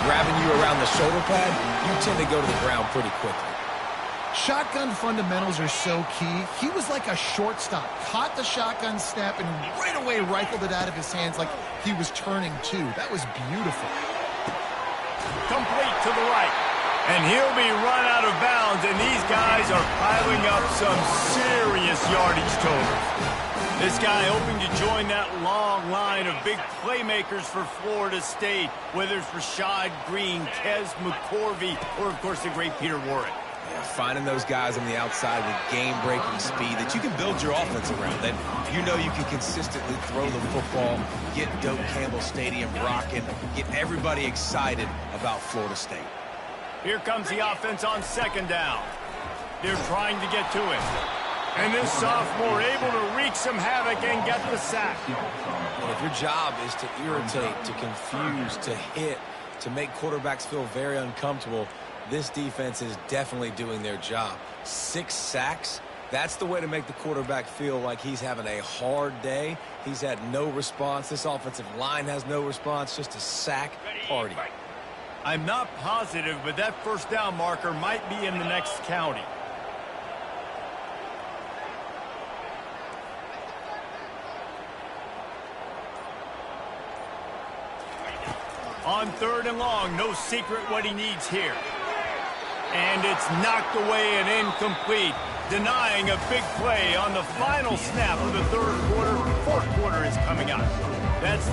Grabbing you around the shoulder pad, you tend to go to the ground pretty quickly. Shotgun fundamentals are so key. He was like a shortstop. Caught the shotgun snap and right away rifled it out of his hands like he was turning two. That was beautiful. Complete to the right. And he'll be run out of bounds, and these guys are piling up some serious yardage totals. This guy hoping to join that long line of big playmakers for Florida State, whether it's Rashad Green, Kez McCorvey, or, of course, the great Peter Warrick. Yeah, finding those guys on the outside with game-breaking speed that you can build your offense around, that you know you can consistently throw the football, get Doak Campbell Stadium rocking, get everybody excited about Florida State. Here comes the offense on 2nd down. They're trying to get to him. And this sophomore able to wreak some havoc and get the sack. And if your job is to irritate, to confuse, to hit, to make quarterbacks feel very uncomfortable, this defense is definitely doing their job. 6 sacks, that's the way to make the quarterback feel like he's having a hard day. He's had no response. This offensive line has no response, just a sack party. I'm not positive, but that first down marker might be in the next county. On 3rd and long, no secret what he needs here. And it's knocked away and incomplete, denying a big play on the final snap of the 3rd quarter. 4th quarter is coming up. That's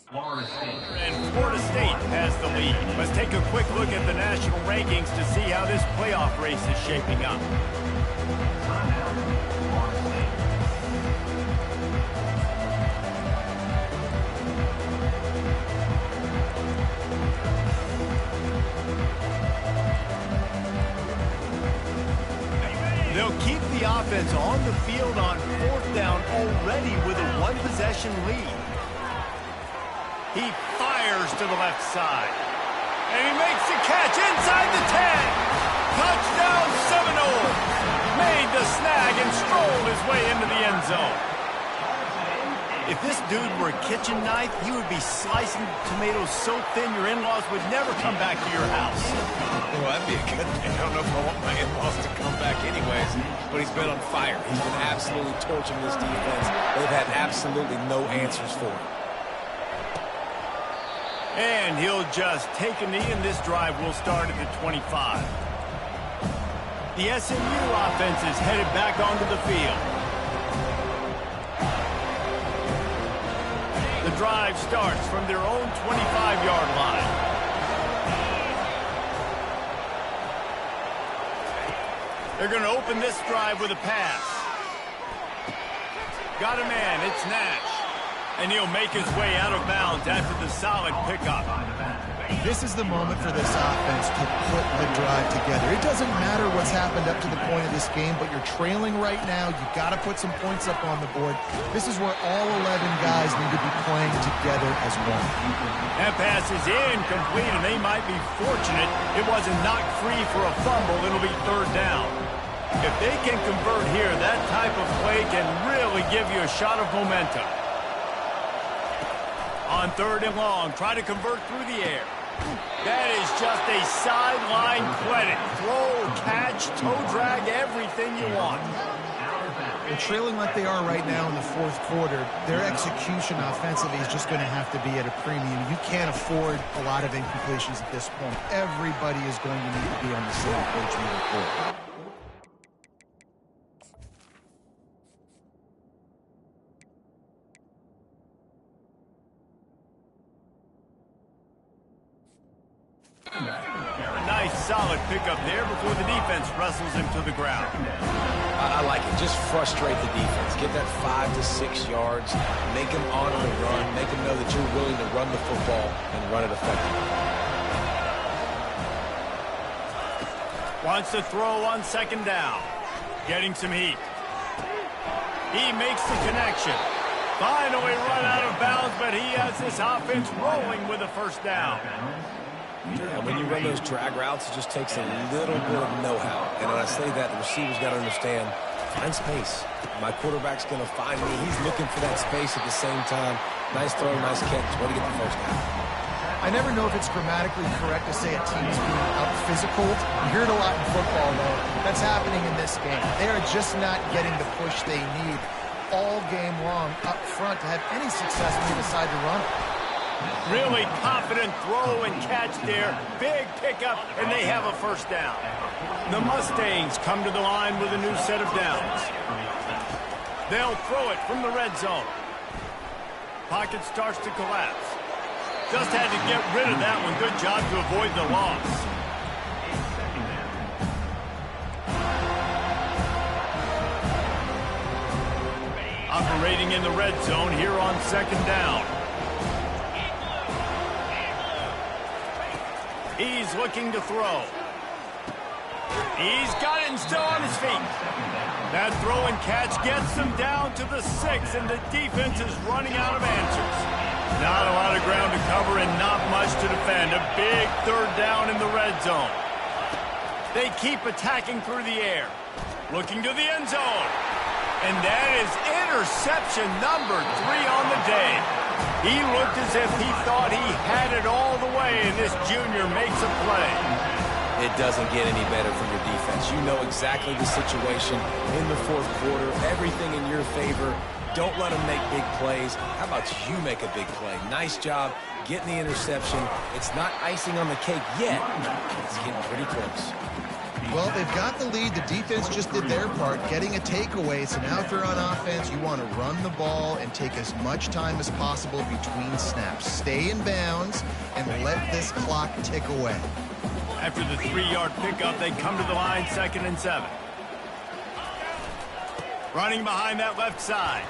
Florida State. and Florida State has the lead. Let's take a quick look at the national rankings to see how this playoff race is shaping up. Florida State. They'll keep the offense on the field on 4th down already with a 1-possession lead. He fires to the left side. And he makes the catch inside the 10. Touchdown Seminole. Made the snag and strolled his way into the end zone. If this dude were a kitchen knife, he would be slicing tomatoes so thin your in-laws would never come back to your house. Well, that'd be a good thing. I don't know if I want my in-laws to come back anyways, but he's been on fire. He's been absolutely torching this defense. They've had absolutely no answers for him. And he'll just take a knee, and this drive will start at the 25. The SMU offense is headed back onto the field. The drive starts from their own 25-yard line. They're going to open this drive with a pass. Got a man, it's Nash. And he'll make his way out of bounds after the solid pickup. This is the moment for this offense to put the drive together. It doesn't matter what's happened up to the point of this game, but you're trailing right now. You've got to put some points up on the board. This is where all 11 guys need to be playing together as one. That pass is incomplete, and they might be fortunate it wasn't knocked free for a fumble. It'll be 3rd down. If they can convert here, that type of play can really give you a shot of momentum. On 3rd and long, try to convert through the air. That is just a sideline credit. Throw, catch, toe drag, everything you want. They're trailing like they are right now in the 4th quarter. Their execution offensively is just going to have to be at a premium. You can't afford a lot of incompletions at this point. Everybody is going to need to be on the same page moving forward. A nice solid pickup there before the defense wrestles him to the ground. I like it. Just frustrate the defense. Get that 5 to 6 yards. Make them honor the run. Make them know that you're willing to run the football and run it effectively. Wants to throw on 2nd down. Getting some heat. He makes the connection. Finally run out of bounds, but he has this offense rolling with a 1st down. Yeah, when you run those drag routes, it just takes a little bit of know-how. And when I say that, the receiver's got to understand, find space. My quarterback's going to find me. He's looking for that space at the same time. Nice throw, nice catch. Way to get the 1st down. I never know if it's grammatically correct to say a team's being out-physical. You hear it a lot in football, though. That's happening in this game. They are just not getting the push they need all game long up front to have any success when they decide to run it. Really confident throw and catch there. Big pickup, and they have a 1st down. The Mustangs come to the line with a new set of downs. They'll throw it from the red zone. Pocket starts to collapse. Just had to get rid of that one. Good job to avoid the loss. Operating in the red zone here on 2nd down. He's looking to throw. He's got it and still on his feet. That throw and catch gets them down to the 6, and the defense is running out of answers. Not a lot of ground to cover and not much to defend. A big third down in the red zone. They keep attacking through the air. Looking to the end zone. And that is interception number 3 on the day. He looked as if he thought he had it all the way, and this junior makes a play. It doesn't get any better for your defense. You know exactly the situation in the fourth quarter. Everything in your favor. Don't let them make big plays. How about you make a big play? Nice job getting the interception. It's not icing on the cake yet. It's getting pretty close. Well, they've got the lead. The defense just did their part, getting a takeaway. So now if you're on offense, you want to run the ball and take as much time as possible between snaps. Stay in bounds and let this clock tick away. After the 3-yard pickup, they come to the line, 2nd and 7. Running behind that left side.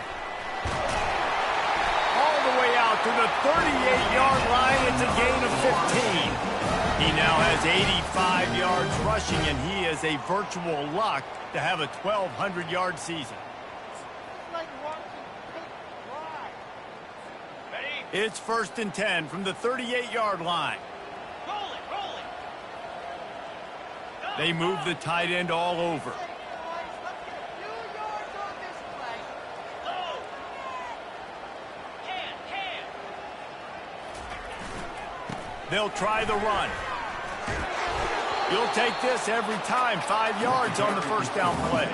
All the way out to the 38-yard line. It's a gain of 15. He now has 85 yards rushing, and he is a virtual lock to have a 1,200-yard season. It's 1st and 10 from the 38-yard line. They move the tight end all over. They'll try the run. You'll take this every time. 5 yards on the first down play.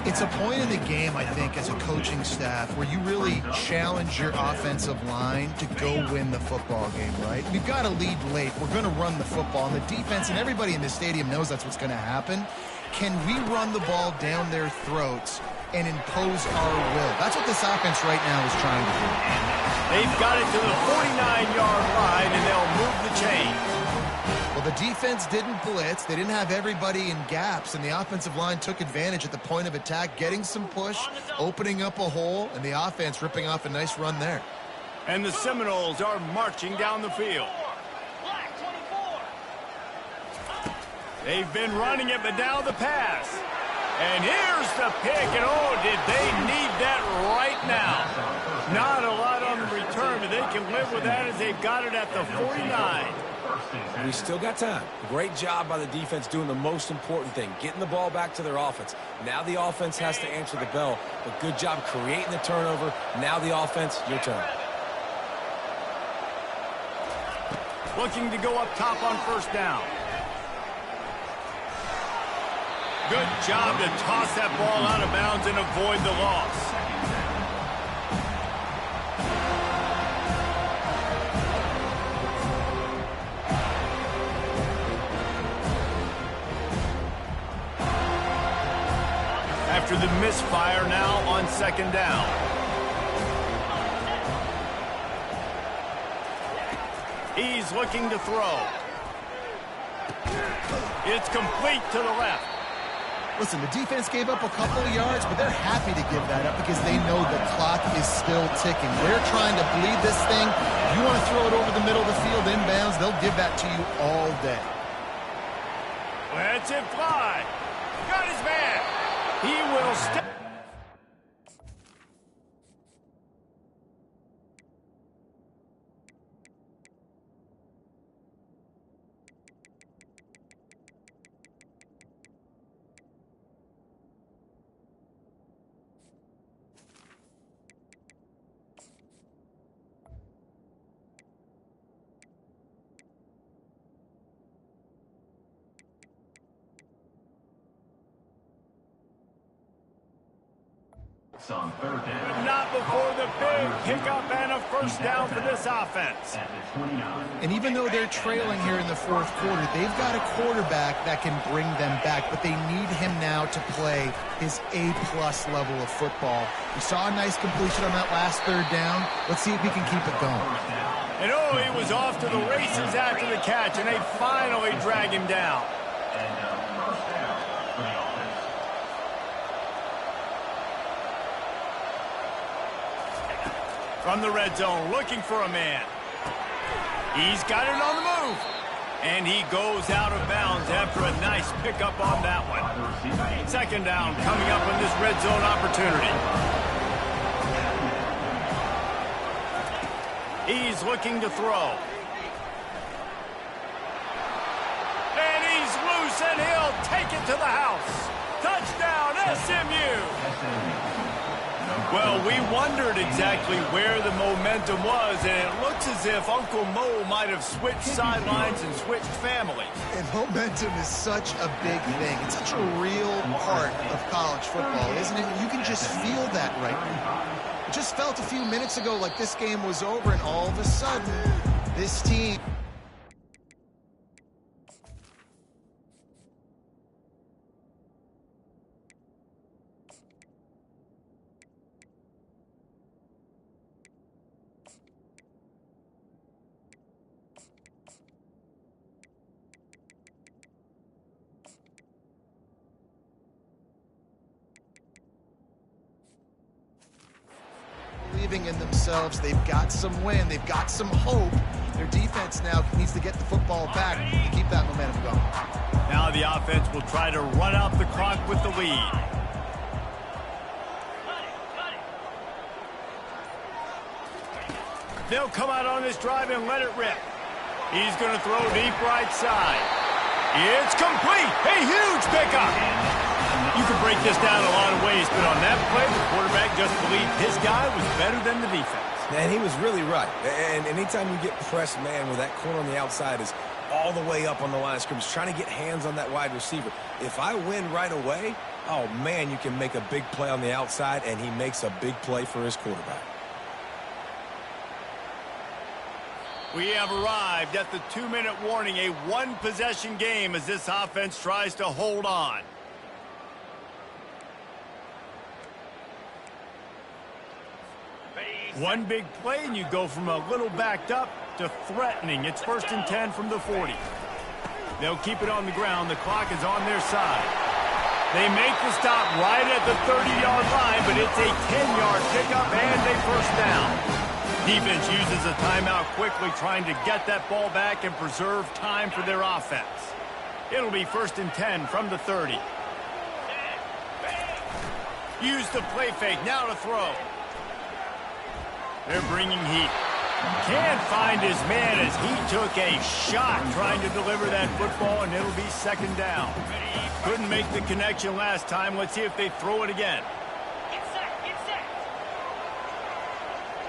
It's a point in the game, I think, as a coaching staff where you really challenge your offensive line to go win the football game, right? We've got to lead late. We're going to run the football. And the defense and everybody in the stadium knows that's what's going to happen. Can we run the ball down their throats and impose our will? That's what this offense right now is trying to do. They've got it to the 49-yard line, and they'll move the chains. Well, the defense didn't blitz. They didn't have everybody in gaps, and the offensive line took advantage at the point of attack, getting some push, opening up a hole, and the offense ripping off a nice run there. And the Seminoles are marching down the field. They've been running it, but now the pass. And here's the pick, and oh, did they need that right now. Not a lot on the return, but they can live with that as they've got it at the 49. We still got time. Great job by the defense doing the most important thing, getting the ball back to their offense. Now the offense has to answer the bell, but good job creating the turnover. Now the offense, your turn. Looking to go up top on first down. Good job to toss that ball out of bounds and avoid the loss. After the misfire, now on second down. He's looking to throw. It's complete to the left. Listen, the defense gave up a couple of yards, but they're happy to give that up because they know the clock is still ticking. They're trying to bleed this thing. If you want to throw it over the middle of the field inbounds, they'll give that to you all day. Let's it fly. Got his man. He will step. On third down. Not before the big pickup and a first down for this offense. At the 29. And even though they're trailing here in the fourth quarter, they've got a quarterback that can bring them back, but they need him now to play his A-plus level of football. We saw a nice completion on that last third down. Let's see if he can keep it going. And oh, he was off to the races after the catch, and they finally drag him down. And first down for the offense. From the red zone, looking for a man. He's got it on the move. And he goes out of bounds after a nice pickup on that one. Second down coming up on this red zone opportunity. He's looking to throw. And he's loose, and he'll take it to the house. Touchdown, SMU! Well, we wondered exactly where the momentum was, and it looks as if Uncle Mo might have switched sidelines and switched families. And momentum is such a big thing. It's such a real part of college football, isn't it? You can just feel that right now. It just felt a few minutes ago like this game was over, and all of a sudden, this team... believing in themselves. They've got some wind. They've got some hope. Their defense now needs to get the football back to keep that momentum going. Now the offense will try to run out the clock with the lead. They'll come out on this drive and let it rip. He's going to throw deep right side. It's complete. A huge pickup. You can break this down a lot of ways, but on that play, the quarterback just believed his guy was better than the defense. And he was really right. And anytime you get pressed man where that corner on the outside is all the way up on the line of scrimmage, trying to get hands on that wide receiver. If I win right away, oh, man, you can make a big play on the outside, and he makes a big play for his quarterback. We have arrived at the 2-minute warning, a one-possession game as this offense tries to hold on. One big play, and you go from a little backed up to threatening. It's 1st and 10 from the 40. They'll keep it on the ground. The clock is on their side. They make the stop right at the 30-yard line, but it's a 10-yard pickup and a first down. Defense uses a timeout quickly, trying to get that ball back and preserve time for their offense. It'll be 1st and 10 from the 30. Use the play fake. Now to throw. They're bringing heat. Can't find his man as he took a shot trying to deliver that football, and it'll be 2nd down. Couldn't make the connection last time. Let's see if they throw it again. Get set, get set.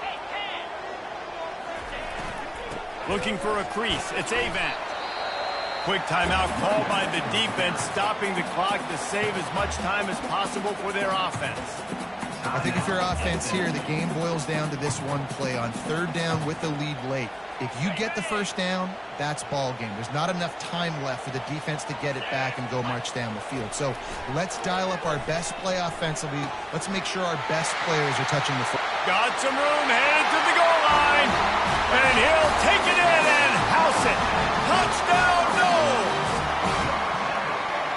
Hey, Looking for a crease. It's Avant. Quick timeout called by the defense, stopping the clock to save as much time as possible for their offense. I think if your offense here, the game boils down to this one play on 3rd down with the lead late. If you get the first down, that's ball game. There's not enough time left for the defense to get it back and go march down the field. So let's dial up our best play offensively. Let's make sure our best players are touching the football. Got some room, headed to the goal line. And he'll take it in and house it. Touchdown, Knowles.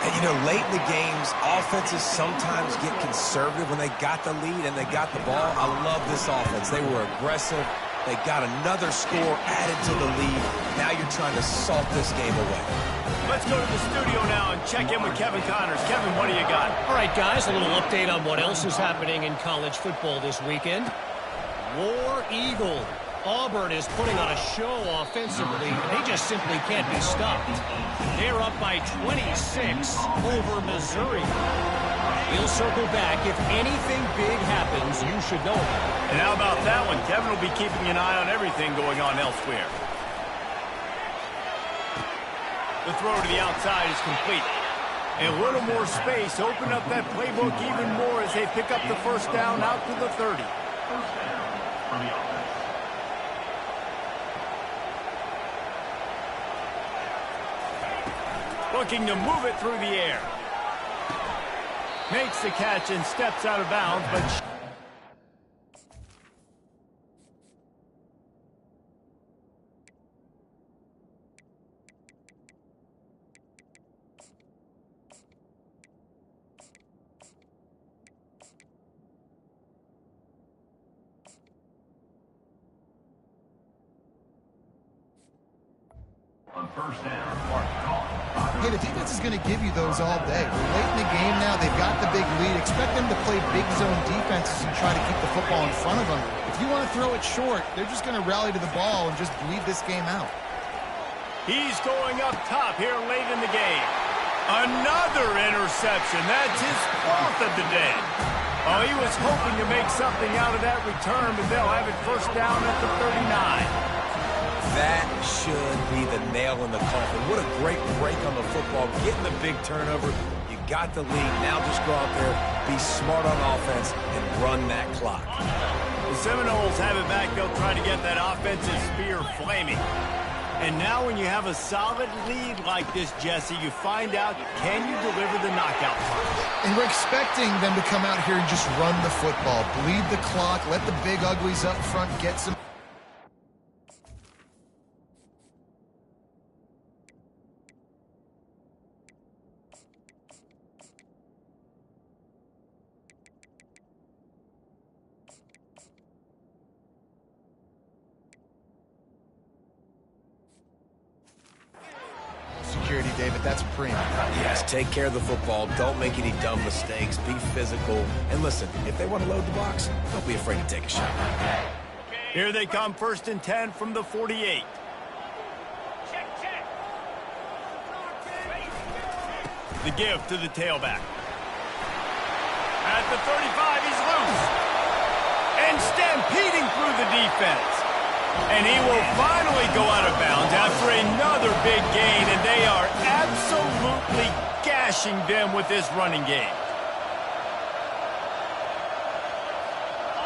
And, you know, late in the games, offenses sometimes get conservative when they got the lead and they got the ball. I love this offense. They were aggressive. They got another score added to the lead. Now you're trying to salt this game away. Let's go to the studio now and check in with Kevin Connors. Kevin, what do you got? All right, guys, a little update on what else is happening in college football this weekend. War Eagle. Auburn is putting on a show offensively. They just simply can't be stopped. They're up by 26 over Missouri. We'll circle back. If anything big happens, you should know about it. And how about that one? Kevin will be keeping an eye on everything going on elsewhere. The throw to the outside is complete. A little more space. Open up that playbook even more as they pick up the first down out to the 30. Looking to move it through the air. Makes the catch and steps out of bounds, but... On first down, Mark Goff. Hey, the defense is going to give you those all day. We're late in the game now. They've got the big lead. Expect them to play big zone defenses and try to keep the football in front of them. If you want to throw it short, they're just going to rally to the ball and just bleed this game out. He's going up top here late in the game. Another interception. That's his 4th of the day. Oh, he was hoping to make something out of that return, but they'll have it first down at the 39. That should be the nail in the coffin. What a great break on the football. Getting the big turnover. You got the lead. Now just go out there, be smart on offense, and run that clock. The Seminoles have it back. They'll try to get that offensive spear flaming. And now when you have a solid lead like this, Jesse, you find out, can you deliver the knockout punch? And we're expecting them to come out here and just run the football, bleed the clock, let the big uglies up front get some. Security, David, that's a premium. Yes, take care of the football. Don't make any dumb mistakes. Be physical. And listen, if they want to load the box, don't be afraid to take a shot. Here they come, 1st and 10 from the 48. Check, check. The give to the tailback. At the 35, he's loose. And stampeding through the defense. And he will finally go out of bounds after another big gain, and they are absolutely gashing them with this running game.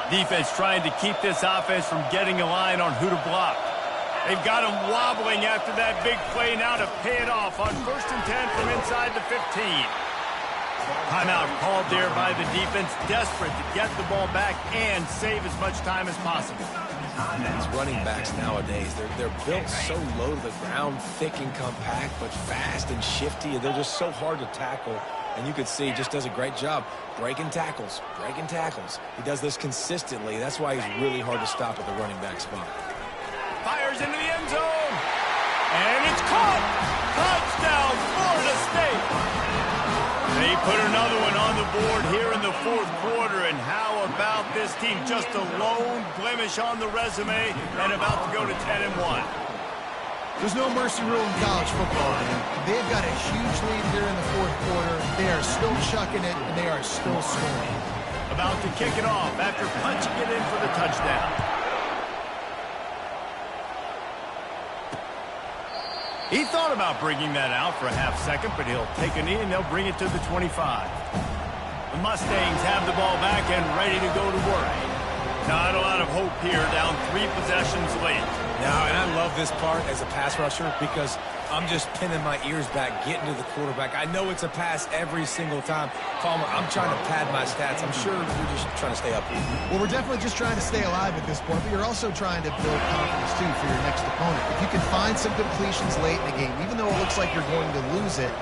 Defense trying to keep this offense from getting a line on who to block. They've got him wobbling after that big play now to pay it off on 1st and 10 from inside the 15. Timeout called there by the defense, desperate to get the ball back and save as much time as possible. These running backs nowadays, they're built so low to the ground, thick and compact, but fast and shifty, and they're just so hard to tackle. And you can see he just does a great job breaking tackles, breaking tackles. He does this consistently. That's why he's really hard to stop at the running back spot. Fires into the end zone. And it's caught. Touchdown, Florida State. They put another one on the board here in the 4th quarter. And how about this team? Just a lone blemish on the resume and about to go to 10-1. There's no mercy rule in college football, man. They've got a huge lead here in the 4th quarter. They are still chucking it, and they are still scoring. About to kick it off after punching it in for the touchdown. He thought about bringing that out for a half second, but he'll take a knee and they'll bring it to the 25. The Mustangs have the ball back and ready to go to work. Not a lot of hope here, down 3 possessions late. No, and I love this part as a pass rusher because I'm just pinning my ears back, getting to the quarterback. I know it's a pass every single time. Palmer, I'm trying to pad my stats. I'm sure you're just trying to stay up here. Well, we're definitely just trying to stay alive at this point, but you're also trying to build confidence, too, for your next opponent. If you can find some completions late in the game, even though it looks like you're going to lose it,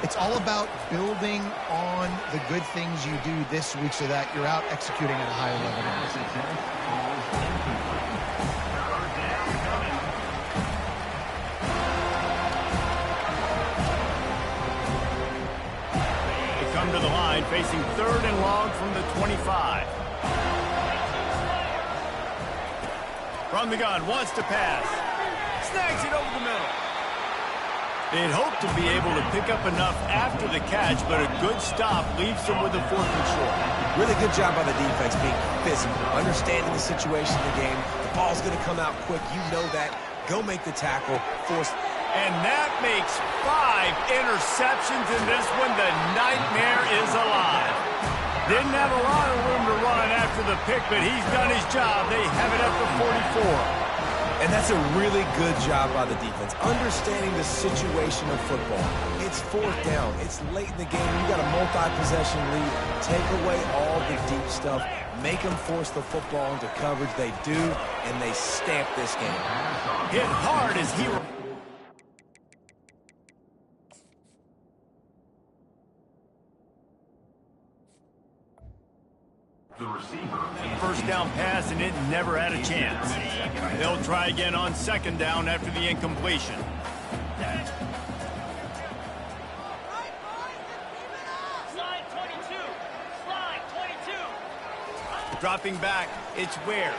it's all about building on the good things you do this week so that you're out executing at a higher level. To the line, facing 3rd and long from the 25. From the gun, wants to pass. Snags it over the middle. They'd hoped to be able to pick up enough after the catch, but a good stop leaves them with a 4th and short. Really good job by the defense being physical, understanding the situation in the game. The ball's going to come out quick. You know that. Go make the tackle. Force. And that makes 5 interceptions in this one. The nightmare is alive. Didn't have a lot of room to run after the pick, but he's done his job. They have it at the 44. And that's a really good job by the defense, understanding the situation of football. It's 4th down. It's late in the game. You got a multi-possession lead. Take away all the deep stuff. Make them force the football into coverage. They do, and they stamp this game. Hit hard as he... The receiver. First down pass, and it never had a chance. They'll try again on 2nd down after the incompletion. Dropping back, it's Ware.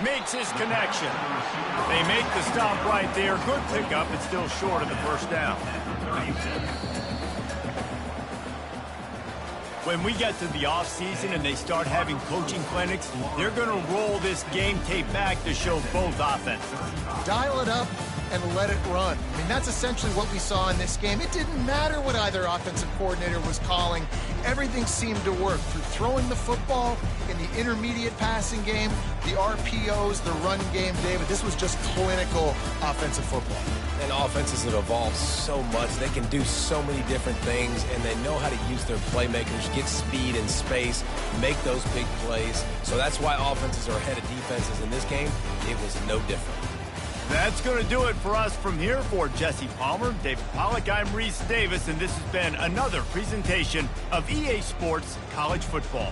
Makes his connection. They make the stop right there. Good pickup. It's still short of the first down. When we get to the offseason and they start having coaching clinics, they're going to roll this game tape back to show both offenses. Dial it up and let it run. I mean, that's essentially what we saw in this game. It didn't matter what either offensive coordinator was calling. Everything seemed to work through throwing the football in the intermediate passing game, the RPOs, the run game, David. This was just clinical offensive football. And offenses have evolved so much. They can do so many different things, and they know how to use their playmakers, get speed and space, make those big plays. So that's why offenses are ahead of defenses in this game. It was no different. That's going to do it for us from here. For Jesse Palmer, David Pollack, I'm Reese Davis, and this has been another presentation of EA Sports College Football.